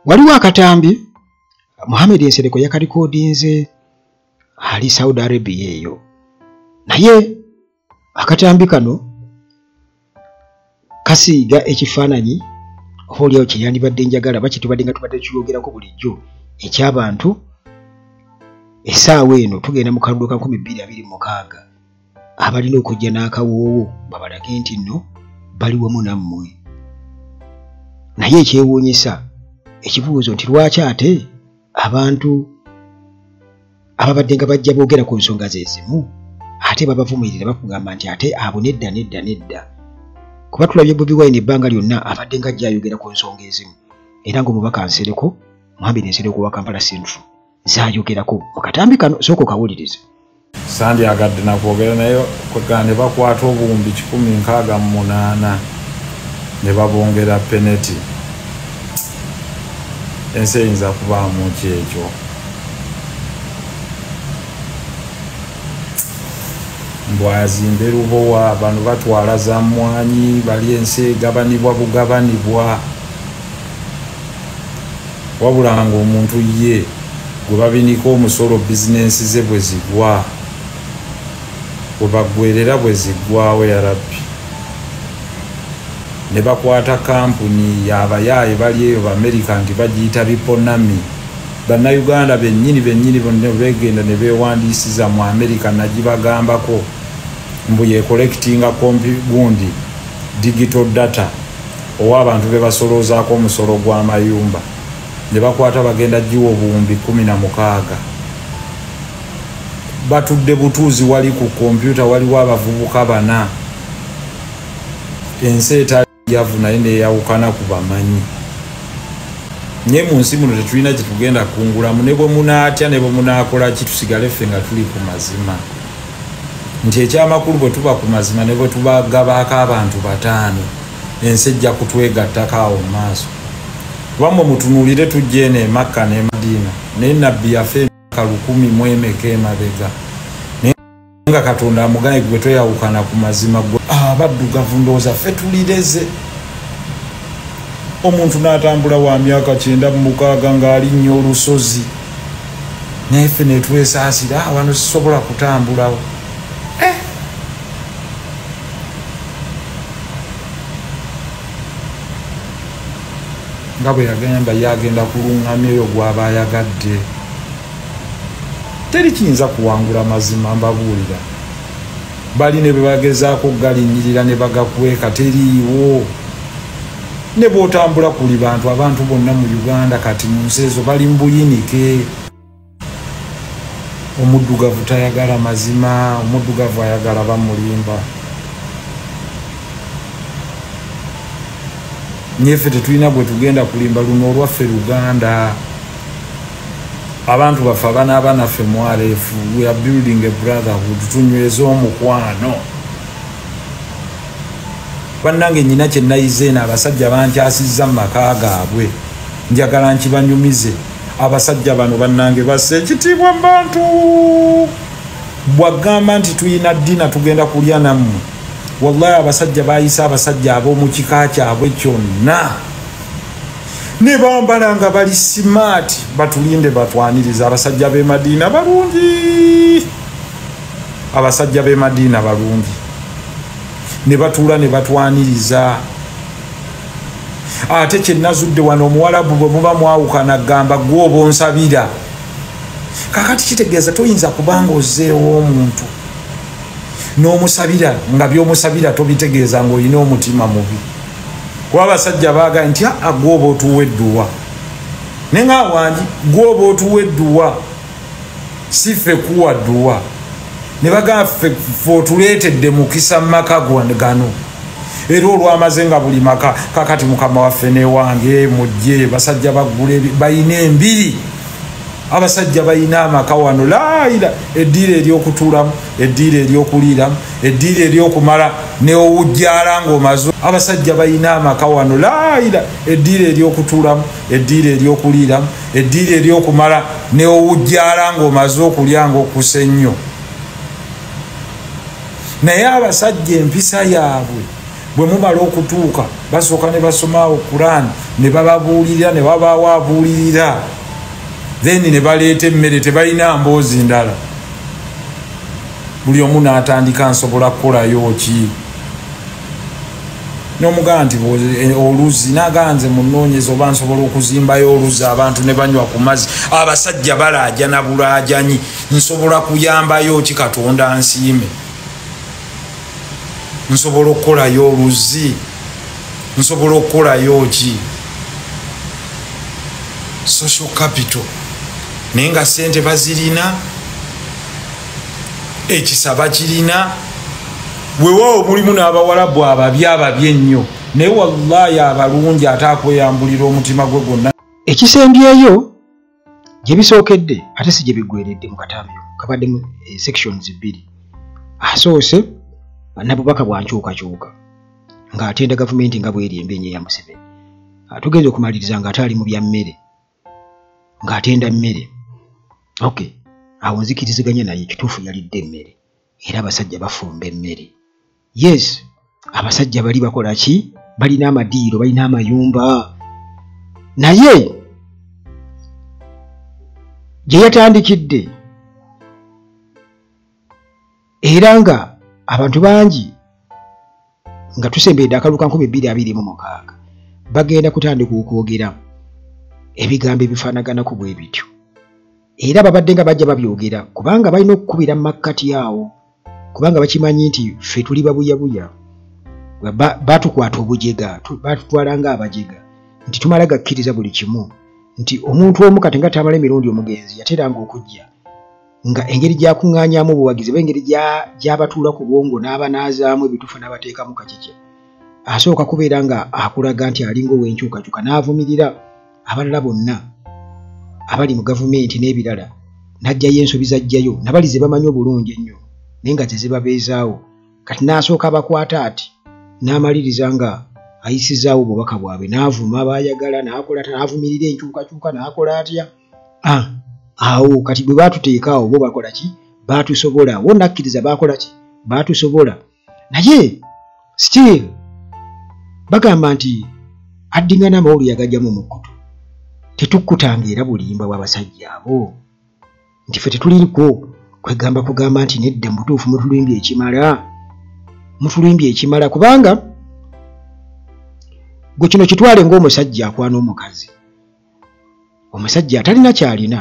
waliwo akatambi Mohamed Nsereko yakalikodinze ali Saudi Arabia eyo naye akatambi kano kasiiga ekifaananyi olyawo kye yandibadde njagala bakitubadde nga tubadde tuyogerako bulijjo eky'abantu essaawa eno tugenda mu kalulu ka 2026 abalina okujja n'akawoowo babalage nti nno bali wamu nammwe. Naye ekyewuunyisa ekibuuzo nti lwaki ate abantu ababadde nga bajja boogera ku nsonga ze zimu ate babavumirira bakugamba nti ate abo nedda kuba tulabye Bobi Wine ebbanga lyonna abadde nga ajja ayogera ku nsonga ezimu era ng'omubaka Nsereko Mohamed Nsereko wa Kampala Central zaayogerako mu katambi kano sooka okawulirize. Sandyagadde nakwogera naye ne bakwata obuwumbi 168 ne babongera peneti. Ensi eyinza kubaamu ki ekyo? Mbwazimbe Lubowa bano batwala za mmwanyi bali ensi egabanibwa bugabanibwa wabula ng'omuntu ye gwe babinika omusolo bizinensi ze bwe zigwa bwe baggwerera bwe ziggwawo ya Rabbi ne bakwata kampuni y'abayaaye bali eyo B'Amerika nti bagiyita Biponami bannayuganda bennyini bonna begenda ne beewandiisiza mu Amerika nagibagambako mbu ye collectinga gundi digital data owa abantu be basoloozaako omusolo gw'amayumba ne bakwata bagenda giwa obuwumbi 16 batudde butuuzi wali ku kompyuta waliwo abavubuka 4 ensi etaliyavu naye neyawukana ku bamanyi nye mu nsi muno tetulina kye tugenda kungulamu ne bwe munaatya ne bwe munaakola ki tusigale ffe nga tuli ku mazima nti ekyamakulu bwe tuba ku mazima ne bwe tubagabaako abantu 5 ensi ejja kutwegattako awo mu maaso bamwe mutunuulire tujja eno e Makka ne Madiina naye nabbi yaffe emyaka 1000 mu emeka emabega naye nga Katonda amugaye gwe toyawukana ku mazima gwe abaddugavu ndowooza ffe tulireze omuntu n'atambula wa myaka 96 ng'alinnye olusozi naye ffe ne twesaasira wano sisobola kutambulawo nga bwe yagamba yagenda kulungamya eyo gw'aba ayagadde teri kiyinza kuwangula mazima mbabuulira bali ne bebagezaako galinyirira ne bagakweka teriiwo ne bw'otambula kuli abantu bonna mu Uganda kati mu nsi ezo bali mbuyinike omuddugavu tayagala mazima omuddugavu ayagala bamulimba nyeffe tetulina bwe tugenda kulimba luno olwaffe Luganda abantu baffe abaana naffe mwareefu we are building a brotherhood tunyweza omukwano bannange nyina kye nayize eno abasajja bankyasizza mu maka gaabwe njagala nkibanyumize abasajja bano bannange basse ekitiibwa mu bantu bwagamba nti tuyina ddiina tugenda kulya nammwe wallahi abasajja bayisa abasajja ab'omu kika kyabwe kyonna ne bambala nga bali smart batulinde batwaniriza abasajja b'e Madiina balungi abasajja b'e Madiina balungi ne batuula ne batwaniriza ate kye nazudde wano omuwalabu bwe muba mwawukana gamba gwoba onsabira kakati kitegeeza toyinza kubanga ozzeewo omuntu n'omusabira nga by'omusabira tobitegeeza ng'olina omutima mubi kuba abasajja baaga nti gwoba otuwa edduwa ne nga wangi gwoba otuwa edduwa si ffe kuwa dduwa ne bagamba ffe otuleetedde mukisa mu maka gano era olwamaze nga buli maka kakati mukama waffe newange mujje basajja baggule bayina embiri abasajja bayina amaka wano laira eddiira ery'okutuulamu eddiira ery'okuliiramu eddiira ery'okumala neowujjaala ng'omaze abasajja bayina amaka wano laira eddiira ery'okutuulamu eddiira ery'okuliiramu eddiira ery'okumala neowujjaala ng'omaze okulya ng'okusa ennyo naye abasajja empisa yaabwe bwe mumala okutuuka basooka ne basomaawo Qur'an ne bababuulirira ne babaawo abuulirira then ne baleeta emmere tebalina mboozi ndala buli omu n'atandika nsobola kukolayo ki n'omugamba nti oluzi naganze munoonyeza oba nsobola okuzimbayo oluzi abantu ne banywa ku mazzi abasajja balaaja na bulaajanyi nsobola kuyambayo ki Katonda nsiime nsobola okukolayo oluzi nsobola okukolayo ki social capital naye nga ssente bazirina ekisaba kirina weewaawo mulimu n'abawalabu ababi ennyo naye wallahi abalungi ate akweyambulira omutima gwe gwonna ekisembyeyo gye bisookedde ate si gye biggweredde mu katamyo kabaddemu sections 2 asoose nabubaka bwankyukakyuka ng'atenda gavumenti nga bweri embenye ya Museveni tugenze okumaliriza ng'ate ali mu bya mmere ng'atenda mmere okay awo nzikiriziganya naye kituufu yalidde emmere era abasajja bafumba emmere yes abasajja bali bakola ki balina amadiiro balina amayumba naye gye yatandikidde era nga abantu bangi nga tusembedde akaluka 2026 bagenda kutandika okwogera ebigambo ebifaanaganaku bwe bityo era babadde nga bajja babyogera kubanga balina okukubira mu makkati yawo kubanga bakimanyi nti ffe tuli babuyabuya batukwata obujega batutwala nga abajega nti tumala gakkiriza buli kimu nti omuntu omu kati nga tamala emirundi omugenzi yateranga okujja nga engeri gyakuŋŋaanyaamu obuwagizi oba engeri gy'abatuula ku bwongo n'abanaazaamu ebituufu n'abateekamu kakikya asooka kubeera nga akulaga nti alinga ow'enkyukakyuka n'avumirira abalala bonna abali mu gavumenti n'ebirala n'ajjayo ensobi zajjayo nabali ze bamanyi obulungi ennyo naye nga tezibabeezaawo kati n'asooka abakwata ati n'amaliriza nga ayisizaawo obubaka bwabwe n'avuma baayagala n'akola n'avumirira enkyukakyuka n'akola atya awo kati bwe baatuteekaawo bo bakola ki baatusobola wo nakkiriza bakola ki baatusobola naye still bagamba nti addingana amawulire agajjamu mu kkutu tetukkutanga era bulimba bw'abasajja abo nti ffe tetuliko kwegamba kugamba nti nedda mutuufu mutulumbye ekimala kubanga gwe kino kitwale ng'omusajja akwana omukazi omusajja atalina kyalina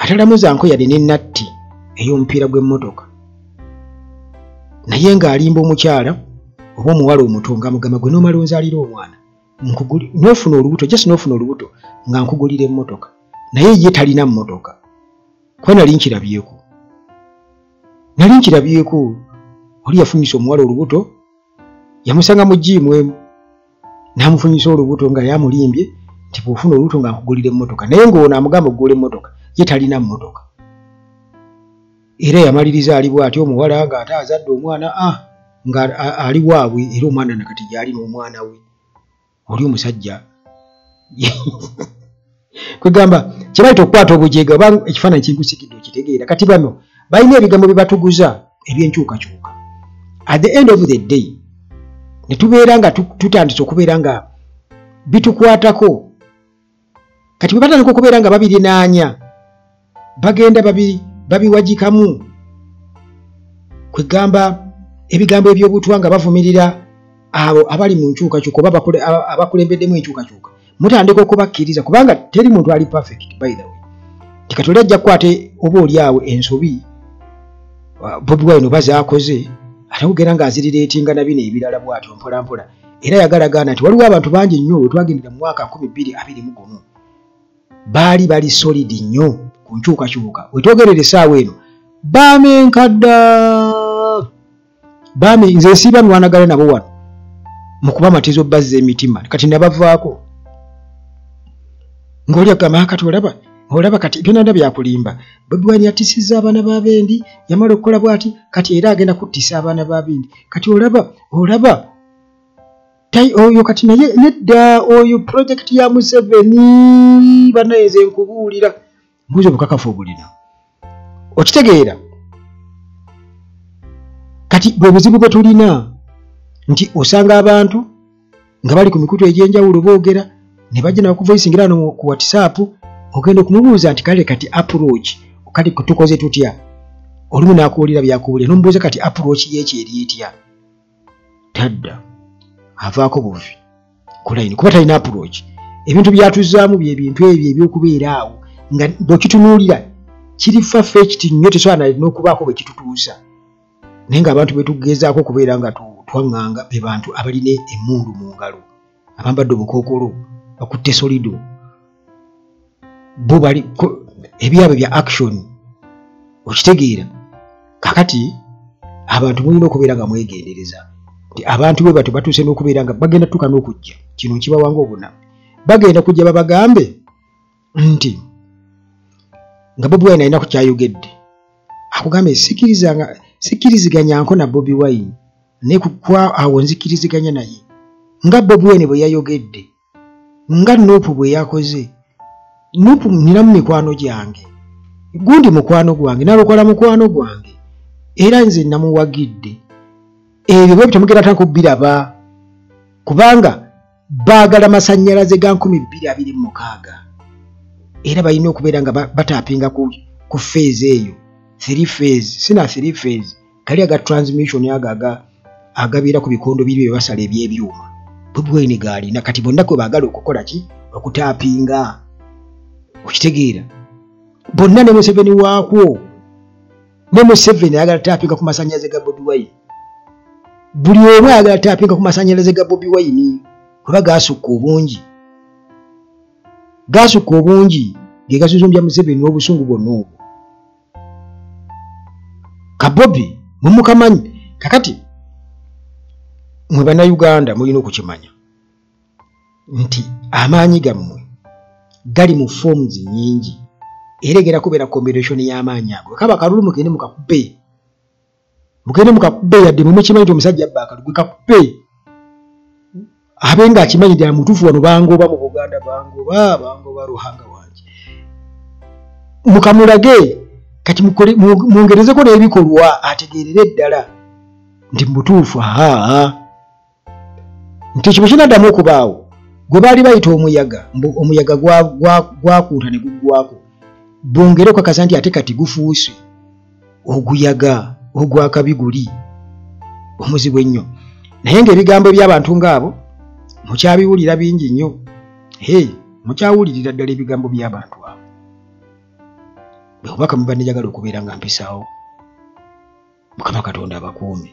atalamuza nko yali n'ennatti ey'omupiira gw'emmotoka naye ng'alimba omukyala oba omuwala omuto ng'amugamba gwe n'omala onzaalira omwana n'ofuna olubuto nga nkugulira emmotoka naye ye talina mmotoka kuba nali nkirabyeko oli yafunyisa omuwala olubuto yamusanga mu jiimu emu n'amufunyisa olubuto nga yamulimbye nti bw'ofuna olubuto nga nkugulira emmotoka naye ng'ono amugamba okugula emmotoka ye talina mmotoka era yamaliriza ali bw'atyo omuwala ng'ate azadde omwana nga ali waabwe era omwana nakati gy'ali n'omwana we oli omusajja kwegamba kyebayita okukwata obujega oba ekifaananyi kinkusikidde okitegeera kati bano balina ebigambo bye batuguza eby'enkyukakyuka at the end of the day ne tubeera nga tutandise okubeera nga bitukwatako kati bwe batandika okubeera nga babirinaanya bagenda babiwagikamu kwegamba ebigambo eby'obutwa nga bavumirira abo abali mu nkyukakyuka oba abakulembeddemu enkyukakyuka mutandika okubakkiriza kubanga teri muntu ali perfect by the way tikatoli ajja kukwata oba oli awo ensobi Bobi Wine oba zaakoze ate kugenda ng'azirireetinga na bino ebirala bw'atyo mpolampola era yagalagana nti waliwo abantu bangi nnyo we twagendera mu mwaka 2021 bali solid nnyo ku nkyukakyuka wetwogerera essaawa eno bamenkadda nze nsiiba nwanagala nabo wano mu kuba amatezo bazza emitima kati nabavaako ng'oli agamba kati olaba kati byonna byakulimba Bobi Wine yatisizza abaana b'abendi yamala okukola bw'ati kati era agenda kuttisa abaana b'abendi kati olaba oyo kati naye nedda oyo project ya Museveni banayenze nkubuulira mbuuza obukakafu obulina okitegeera kati bwe buzibu bwe tulina nti osanga abantu nga bali ku mikutu egy'enjawulo boogera ne bajja nabakuvoisingira no ku WhatsApp ogenda okumubuuza nti kale kati approach kati tukoze tutya olumu n'akuwulira byakuwulira n'omubuuza kati approach y'eki eri etya tadda avaako buvi ku line kuba talina approach ebintu byatuzaamu bye bintu ebyo ebyokubeera awo nga bw'okitunuulira kiri far-fetched nnyo tesobola n'okubaako bwe kitutuusa naye ng'abantu betugezaako okubeera nga twaŋŋanga be bantu abalina emmundu mu ngalo abambadde obukookolo bakutte solido bo bali ebyabwe bya action okitegeera kakati abantu mulina okubeera nga mwegendereza nti abantu bwe batyo batuuse n'okubeera nga bagenda tuka n'okujja kino nkibawanga obunamu bagenda kujja babagambe nti nga Bobi Wine alina ku kyayogedde akugambe sikkiriziganya na Bobi Wine ne kukwa awo nzikiriziganya naye nga Bobi Wine bwe yayogedde nga Nuupu bwe yakoze Nuupu ninamu mikwano gyange gundi mukwano gwange nalokola mukwano gwange era nze namuwagidde ebyo bwe bitamugenda tanko biraba kubanga baagala masannyalaze ga 2026 era balina okubeera nga batapinga ku phase eyo 3 phase sina 3 phase kali aga transmission agabeera ku bikondo biri bye basala eby'ebyuma Bobi Wine galina kati bonna kwe baagala okukola ki okutapinga okitegeera bonna ne Museveni waakwo ne Museveni ayagala tapinga ku masannyalaze ga Bobi Wine buli omu ayagala tapinga ku masannyalaze ga Bobi Wine kuba gaasukka obungi ge gasuzumbya Museveni n'obusungu bwonna obwo ka Bobi mumukamanyi kakati mwe bannayuganda mulina okukimanya nti amaanyi gammwe gali mu forms nnyingi era egenda kubeera combination y'amaanyi ago kaba kalulu mugende mukakube yadde mwe mukimanyi nti omusajja abba akalulu kakube abenga akimanyi ddala mutuufu wano bangoba mu Buganda bangoba Ruhanga wange mukamulage kati mwongerezeko n'ebikolwa ategeerere eddala nti mutuufu nti ekyo kinaddamu okubaawo gwe baali bayita omuyaga gwakuuta ne guggwako bongere okakasa nti ate kati gufuuse oguyaga ogwakabi guli omuzibu ennyo naye ng'ebigambo by'abantu ng'abo mukyabiwulira bingi nnyo mukyawulirira ddala ebigambo by'abantu abo bwe obubaka muba nejagala okubeera nga mpisaawo Mukama Katonda abakuume